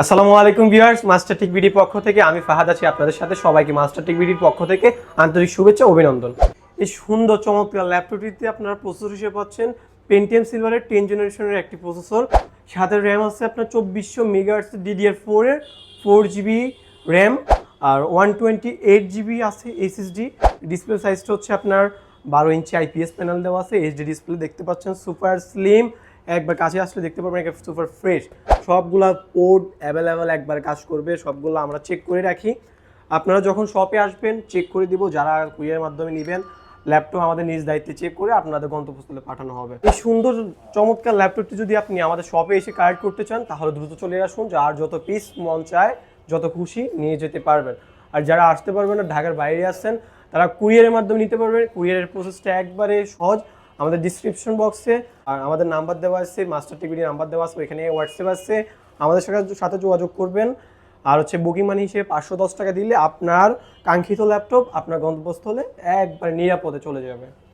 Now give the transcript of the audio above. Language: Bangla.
আসসালামু আলাইকুম ভিউয়ার্স, মাস্টার টেক বিডির পক্ষ থেকে আমি ফাহাদ আছি আপনাদের সাথে। সবাইকে মাস্টার টেক বিডির পক্ষ থেকে আন্তরিক শুভেচ্ছা অভিনন্দন। এই সুন্দর চমৎকার ল্যাপটপটিতে আপনারা প্রসেসর হিসেবে পাচ্ছেন পেন্টিয়াম সিলভারের 10 জেনারেশনের একটি প্রসেসর। সাথে র্যাম আছে আপনার 2400 মেগাহার্টজ DDR4 এর 4GB র্যাম, আর 128GB আছে SSD। ডিসপ্লে সাইজটা হচ্ছে আপনার 12 ইঞ্চি IPS প্যানেল দেওয়া আছে। HD ডিসপ্লে দেখতে পাচ্ছেন, সুপার স্লিম। একবার কাছে আসলে দেখতে পারবেন একটা সুপার ফ্রেশ। সবগুলা পোর্ট অ্যাভেলেবেল, একবার কাজ করবে। সবগুলো আমরা চেক করে রাখি। আপনারা যখন শপে আসবেন চেক করে দিব। যারা কুরিয়ারের মাধ্যমে নেবেন ল্যাপটপ আমাদের নিজ দায়িত্বে চেক করে আপনাদের গন্তব্যস্থলে পাঠানো হবে। এই সুন্দর চমৎকার ল্যাপটপটি যদি আপনি আমাদের শপে এসে কালেক্ট করতে চান তাহলে দ্রুত চলে আসুন। যার যত পিস মন চায় যত খুশি নিয়ে যেতে পারবেন। আর যারা আসতে পারবেন না, ঢাকার বাইরে আসছেন, তারা কুরিয়ারের মাধ্যমে নিতে পারবেন। কুরিয়ারের প্রসেসটা একবারে সহজ। আমাদের ডিসক্রিপশন বক্সে আর আমাদের নাম্বার দেওয়া আছে, মাস্টার টিভির নাম্বার দেওয়া আছে, ওইখানে হোয়াটসঅ্যাপ আছে, আমাদের সাথে যোগাযোগ করবেন। আর হচ্ছে বুকিং মানি হিসেবে 510 টাকা দিলে আপনার কাঙ্ক্ষিত ল্যাপটপ আপনার গন্তব্যস্থলে একবার নিরাপদে চলে যাবে।